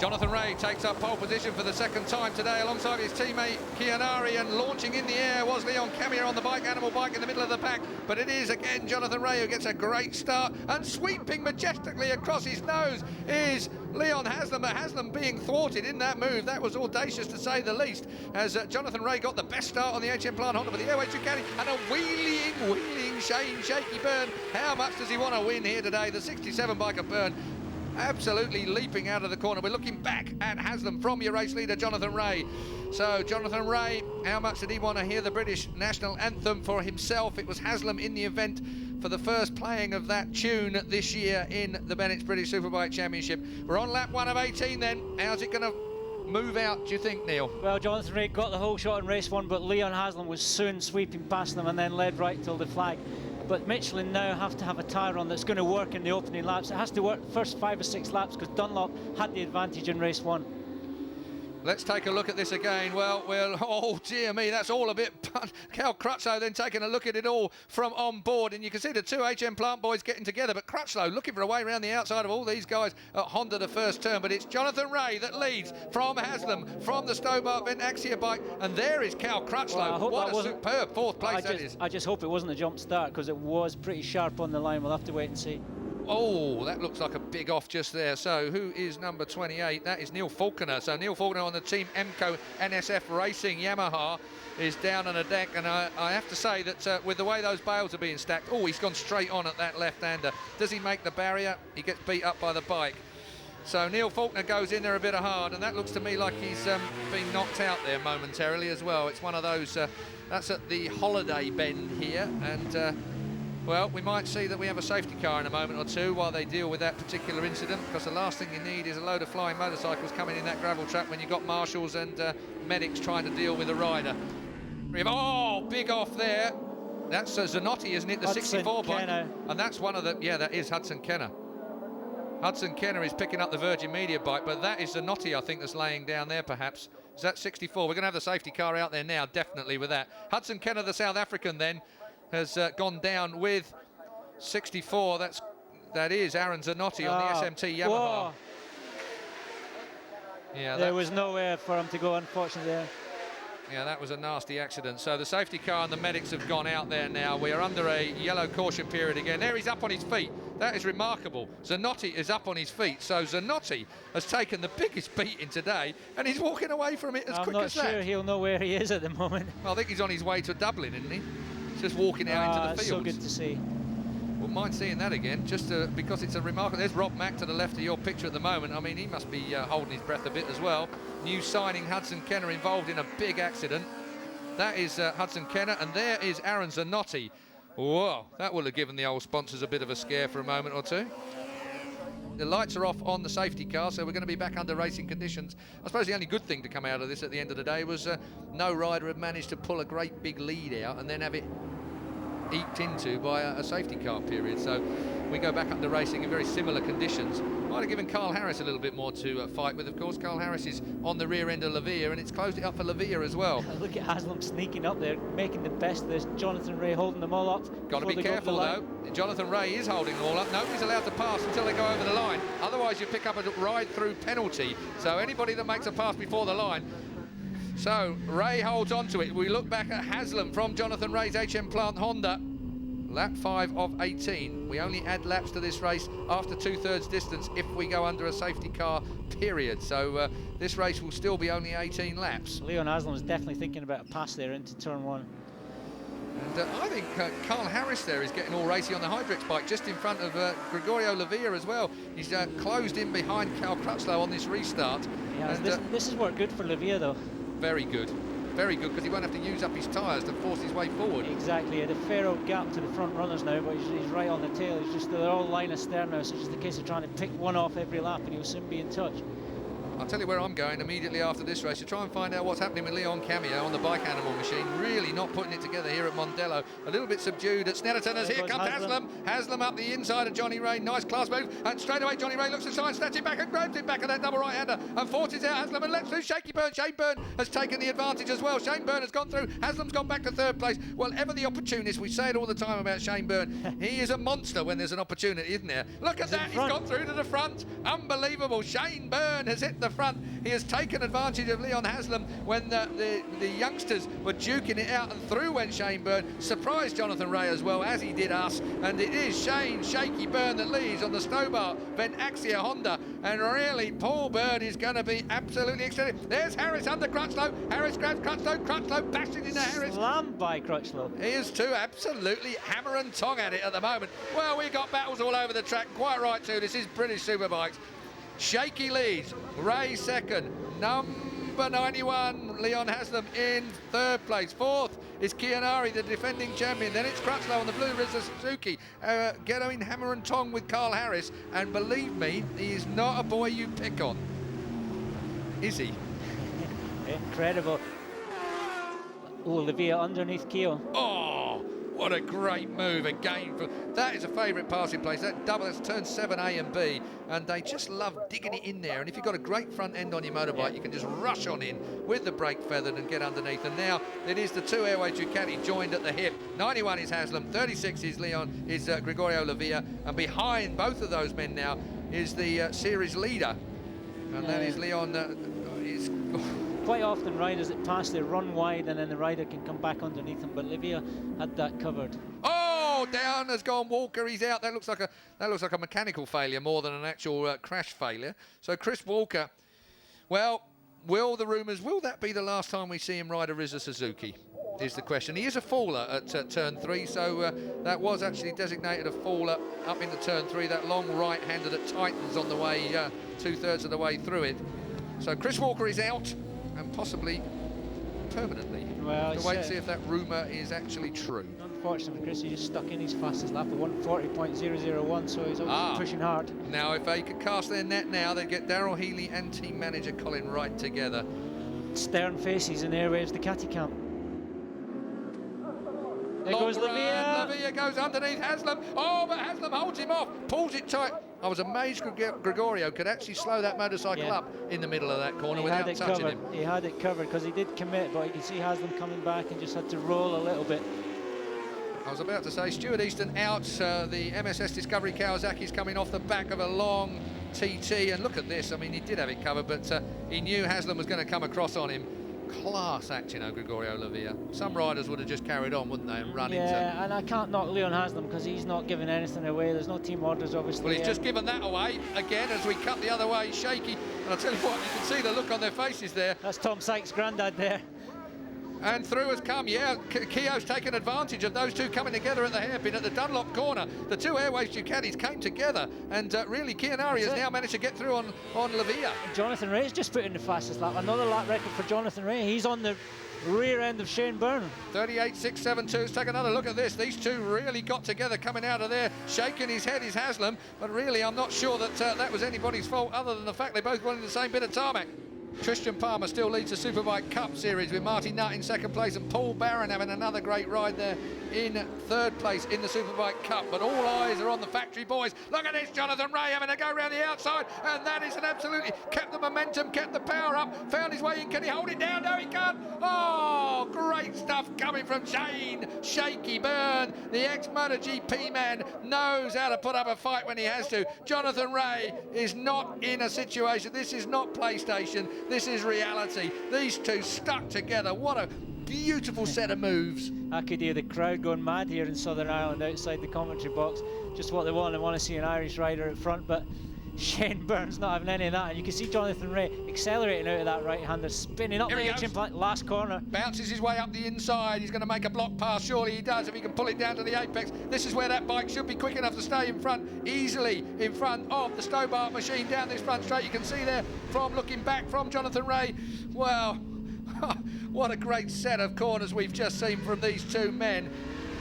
Jonathan Rea takes up pole position for the second time today alongside his teammate Kianari, and launching in the air was Leon Camier on the bike, animal bike in the middle of the pack, but it is again Jonathan Rea who gets a great start, and sweeping majestically across his nose is Leon Haslam, but Haslam being thwarted in that move. That was audacious to say the least, as Jonathan Rea got the best start on the HM Plant Honda, but the airway chicane and a wheeling Shane Shaky Byrne. How much does he want to win here today? The 67 bike of Byrne absolutely leaping out of the corner. We're looking back at Haslam from your race leader Jonathan Rea. So Jonathan Rea, how much did he want to hear the British national anthem for himself? It was Haslam in the event for the first playing of that tune this year in the Bennett's British Superbike Championship. We're on lap 1 of 18 then. How's it going to move out, do you think, Neil? Well, Jonathan Rea got the whole shot in race 1, but Leon Haslam was soon sweeping past them and then led right till the flag. But Michelin now have to have a tyre on that's going to work in the opening laps. It has to work first 5 or 6 laps because Dunlop had the advantage in race 1. Let's take a look at this again. Well, oh dear me, that's all a bit... Cal Crutchlow then taking a look at it all from on board, and you can see the two HM Plant boys getting together, but Crutchlow looking for a way around the outside of all these guys at Honda the first turn, but it's Jonathan Rea that leads from Haslam, from the Stobart Vent Axia bike, and there is Cal Crutchlow. Well, what a superb fourth place that is. I just hope it wasn't a jump start, because it was pretty sharp on the line. We'll have to wait and see. Oh, that looks like a big off just there. So who is number 28? That is Neil Faulkner. So Neil Faulkner on the Team Emco NSF Racing Yamaha is down on a deck, and I have to say that with the way those bales are being stacked, oh, he's gone straight on at that left-hander. Does he make the barrier? He gets beat up by the bike. So Neil Faulkner goes in there a bit hard, and that looks to me like he's been knocked out there momentarily as well. It's one of those, that's at the Holiday Bend here, and well, we might see that we have a safety car in a moment or two while they deal with that particular incident, because the last thing you need is a load of flying motorcycles coming in that gravel trap when you've got marshals and medics trying to deal with a rider. Oh, big off there. That's Zanotti, isn't it? The Hudson 64 bike. Kenner. And that's one of the... Yeah, that is Hudson Kenner. Hudson Kenner is picking up the Virgin Media bike, but that is Zanotti, I think, that's laying down there, perhaps. Is that 64? We're going to have the safety car out there now, definitely, with that. Hudson Kenner, the South African, then, has gone down with 64. That is Aaron Zanotti on the SMT Yamaha. Whoa. Yeah, there was nowhere for him to go, unfortunately. Yeah, that was a nasty accident. So the safety car and the medics have gone out there now. We are under a yellow caution period again. There he's up on his feet. That is remarkable. Zanotti is up on his feet. So Zanotti has taken the biggest beating today, and he's walking away from it as quick as that. I'm not sure he'll know where he is at the moment. Well, I think he's on his way to Dublin, isn't he? He's just walking out into the fields. So good to see. Wouldn't mind seeing that again, just because it's a remarkable... There's Rob Mack to the left of your picture at the moment. I mean, he must be holding his breath a bit as well. New signing Hudson Kenner involved in a big accident. That is Hudson Kenner, and there is Aaron Zanotti. Whoa, that will have given the old sponsors a bit of a scare for a moment or two. The lights are off on the safety car, so we're going to be back under racing conditions. I suppose the only good thing to come out of this at the end of the day was no rider had managed to pull a great big lead out and then have it eked into by a safety car period. So we go back under racing in very similar conditions. Might have given Carl Harris a little bit more to fight with. Of course, Carl Harris is on the rear end of Lavia, and it's closed it up for Lavia as well. Look at Haslam sneaking up there, making the best of this. Jonathan Rea holding them all up. Got to be careful though. Jonathan Rea is holding them all up. Nobody's allowed to pass until they go over the line. Otherwise you pick up a ride-through penalty. So anybody that makes a pass before the line. So Rea holds on to it. We look back at Haslam from Jonathan Rea's HM Plant Honda. Lap 5 of 18. We only add laps to this race after 2/3 distance if we go under a safety car period. So this race will still be only 18 laps. Leon Haslam is definitely thinking about a pass there into turn 1. And I think Carl Harris there is getting all racy on the Hydrex bike, just in front of Gregorio Lavia as well. He's closed in behind Cal Crutchlow on this restart. Yeah, and this has worked good for Lavia though. Very good. Very good, because he won't have to use up his tyres to force his way forward. Exactly, he had a fair old gap to the front runners now, but he's right on the tail. They're all line astern now, so it's just a case of trying to pick one off every lap, and he'll soon be in touch. I'll tell you where I'm going immediately after this race to try and find out what's happening with Leon Camier on the bike animal machine. Really not putting it together here at Mondello. A little bit subdued at Snetterton as here comes Haslam. Haslam up the inside of Johnny Rea. Nice class move. And straight away Johnny Rea looks to try and snatch it back and grabs it back at that double right-hander and forces out Haslam and lets loose Shaky Byrne. Shane Byrne has taken the advantage as well. Shane Byrne has gone through. Haslam's gone back to 3rd place. Well, ever the opportunist. We say it all the time about Shane Byrne. He is a monster when there's an opportunity, isn't there? Look at that. He's gone through to the front. Unbelievable. Shane Byrne has hit the front. He has taken advantage of Leon Haslam when the youngsters were duking it out, and through went Shane Byrne. Surprised Jonathan Ray as well, as he did us, and it is Shane Shaky Byrne that leads on the Stobart Vent Axia Honda, and really Paul Byrne is going to be absolutely extended. There's Harris under Crutchlow. Harris grabs Crutchlow. Crutchlow bashes into Harris. Slammed by Crutchlow. He is too, absolutely hammer and tong at it at the moment. Well, we've got battles all over the track. Quite right too. This is British Superbikes. Shaky leads. Ray second. Number 91, Leon Haslam in third place. Fourth is Kianari, the defending champion. Then it's Crutchlow on the blue Rizza Suzuki, going hammer and tong with Carl Harris. And believe me, he is not a boy you pick on, is he? Incredible. Oh, Olivia underneath Keo. Oh, what a great move again. That is a favourite passing place. That double, that's turn 7 A and B, and they just love digging it in there. And if you've got a great front end on your motorbike, you can just rush on in with the brake feathered and get underneath. And now it is the two Airway Ducati joined at the hip. 91 is Haslam, 36 is Gregorio Lavia, and behind both of those men now is the series leader, and that is Leon. Quite often riders that pass, they run wide and then the rider can come back underneath them, but Livia had that covered. Oh, down has gone Walker. He's out. That looks like a mechanical failure more than an actual crash failure. So Chris Walker, well, will that be the last time we see him ride a Rizza Suzuki? Is the question. He is a faller at turn 3, so that was actually designated a faller up into turn 3. That long right-hander that tightens on the way, 2/3 of the way through it. So Chris Walker is out, and possibly permanently. Well, to wait and see if that rumour is actually true. Unfortunately for Chris, he just stuck in his fastest lap at 1:40.001, so he's pushing hard. Now, if they could cast their net now, they'd get Daryl Healy and team manager Colin Wright together. Stern faces in Airwaves Ducati camp. There goes Lavia. Lavia goes underneath Haslam. Oh, but Haslam holds him off, pulls it tight. I was amazed Gregorio could actually slow that motorcycle up in the middle of that corner without touching him. He had it covered because he did commit, but you can see Haslam coming back and just had to roll a little bit. I was about to say, Stuart Easton out. The MSS Discovery Kawasaki's coming off the back of a long TT. And look at this. I mean, he did have it covered, but he knew Haslam was going to come across on him. Class action, Gregorio Lavia. Some riders would have just carried on, wouldn't they, and run into... Yeah, and I can't knock Leon Haslam because he's not giving anything away. There's no team orders, obviously. Well, he's just given that away again as we cut the other way. Shaky. And I'll tell you what, you can see the look on their faces there. That's Tom Sykes' granddad there. And through has come, Keogh's taken advantage of those two coming together at the hairpin at the Dunlop corner. The two Airways Ducatis came together, and really Kianari has now managed to get through on Lavia. Jonathan Ray's just put in the fastest lap. Another lap record for Jonathan Ray. He's on the rear end of Shane Byrne. 38.672. Let's take another look at this. These two really got together coming out of there. Shaking his head is Haslam, but really I'm not sure that that was anybody's fault other than the fact they both wanted the same bit of tarmac. Christian Palmer still leads the Superbike Cup Series with Marty Nutt in second place and Paul Barron having another great ride there in third place in the Superbike Cup. But all eyes are on the factory boys. Look at this, Jonathan Ray having to go around the outside, and that is an absolutely kept the momentum, kept the power up, found his way in. Can he hold it down? No, he can't. Oh, great stuff coming from Shane Shaky Byrne. The ex-MotoGP man knows how to put up a fight when he has to. Jonathan Ray is not in a situation. This is not PlayStation. This is reality. These two stuck together. What a beautiful set of moves. I could hear the crowd going mad here in Southern Ireland outside the commentary box. Just what they want. They want to see an Irish rider at front, but Shane Byrne's not having any of that. And you can see Jonathan Ray accelerating out of that right-hander, spinning up the engine plant, last corner. Bounces his way up the inside. He's going to make a block pass. Surely he does if he can pull it down to the apex. This is where that bike should be quick enough to stay in front, easily in front of the Stobart machine down this front straight. You can see there from looking back from Jonathan Ray. Wow. What a great set of corners we've just seen from these two men.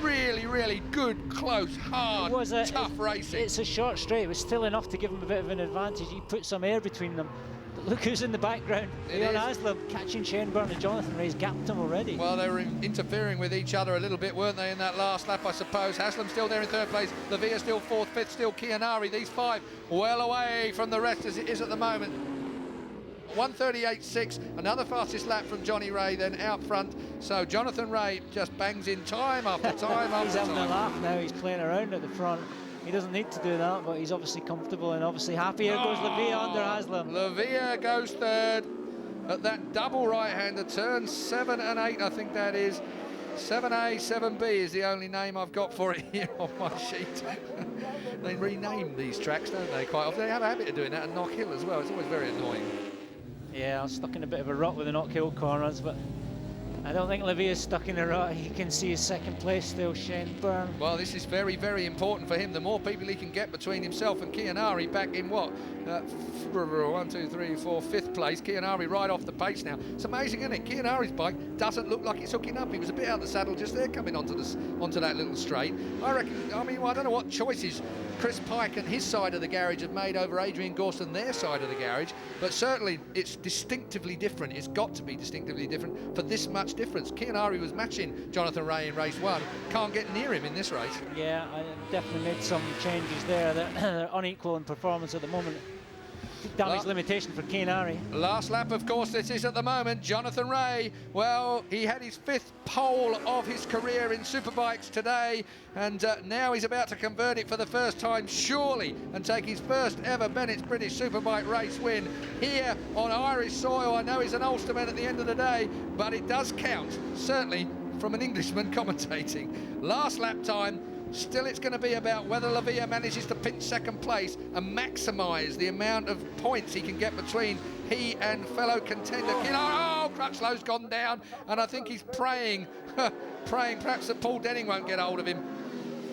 Really, really good, close, hard, tough racing. It's a short straight. It was still enough to give him a bit of an advantage. He put some air between them. But look who's in the background. Leon Haslam catching Shane Byrne, and Jonathan Ray's gapped him already. Well, they were interfering with each other a little bit, weren't they, in that last lap, I suppose. Haslam still there in third place. Lavia still fourth, fifth, still Kianari. These five well away from the rest as it is at the moment. 1:38.6, another fastest lap from Johnny Ray then out front. So Jonathan Ray just bangs in time after time after time. He's having a laugh now, he's playing around at the front. He doesn't need to do that, but he's obviously comfortable and obviously happy. Here goes Lavia under Haslam. Lavia goes third at that double right-hander turn 7 and 8, I think that is. 7A, 7B is the only name I've got for it here on my sheet. They rename these tracks, don't they, quite often? They have a habit of doing that at Knock Hill as well. It's always very annoying. Yeah, I was stuck in a bit of a rut with the Knock Hill corners, but I don't think Lavia's stuck in a rut. He can see his second place still, Shane Byrne. Well, this is very, very important for him. The more people he can get between himself and Kianari back in what? 1, 2, 3, 4, 5th place. Kianari right off the pace now. It's amazing, isn't it? Kianari's bike doesn't look like it's hooking up. He was a bit out of the saddle just there coming onto that little straight. I reckon, I mean, well, I don't know what choices Chris Pike and his side of the garage have made over Adrian Gorst and their side of the garage, but certainly it's distinctively different. It's got to be distinctively different for this much difference. Kianari was matching Jonathan Ray in race 1. Can't get near him in this race. Yeah, I definitely made some changes there. They're unequal in performance at the moment. Damage limitation for Kianari. Last lap, of course, this is at the moment. Jonathan Ray, well, he had his 5th pole of his career in Superbikes today, and now he's about to convert it for the first time, surely, and take his first ever Bennett's British Superbike race win here on Irish soil. I know he's an Ulsterman at the end of the day, but it does count, certainly from an Englishman commentating. Last lap time. Still, it's going to be about whether Lavia manages to pinch second place and maximise the amount of points he can get between he and fellow contender. Oh, Crutchlow's gone down, and I think he's praying perhaps that Paul Denning won't get hold of him.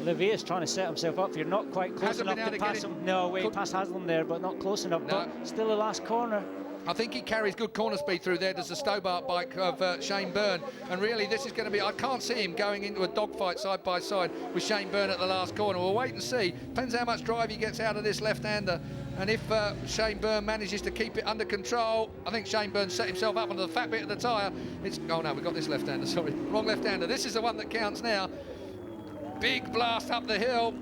Lavia's trying to set himself up. You're not quite close enough to pass him. No, way past Haslam there, but not close enough. No. But still the last corner. I think he carries good corner speed through there. Does the Stobart bike of Shane Byrne, and really this is going to be, I can't see him going into a dogfight side by side with Shane Byrne at the last corner. We'll wait and see. Depends how much drive he gets out of this left-hander, and if Shane Byrne manages to keep it under control. I think Shane Byrne set himself up onto the fat bit of the tyre. Oh no, we've got this left-hander, sorry, wrong left-hander. This is the one that counts now. Big blast up the hill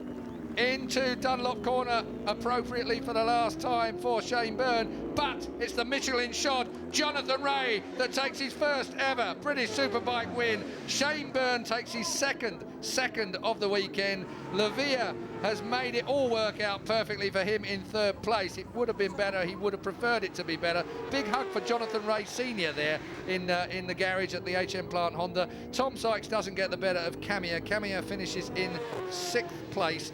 into Dunlop corner appropriately for the last time for Shane Byrne, but it's the Michelin shod Jonathan Ray that takes his first ever British Superbike win. Shane Byrne takes his second of the weekend. Lavia has made it all work out perfectly for him in 3rd place. It would have been better, he would have preferred it to be better. Big hug for Jonathan Ray Senior there in the garage at the HM Plant Honda. Tom Sykes doesn't get the better of Camia. Camia finishes in 6th place.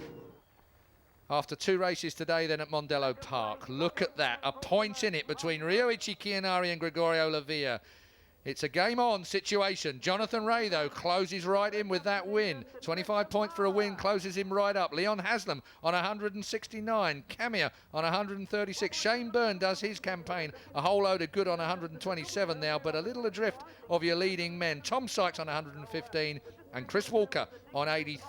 After 2 races today then at Mondello Park. Look at that, a point in it between Ryoichi Kianari and Gregorio Lavia. It's a game-on situation. Jonathan Ray, though, closes right in with that win. 25 points for a win, closes him right up. Leon Haslam on 169. Camia on 136. Shane Byrne does his campaign. A whole load of good on 127 now, but a little adrift of your leading men. Tom Sykes on 115 and Chris Walker on 83.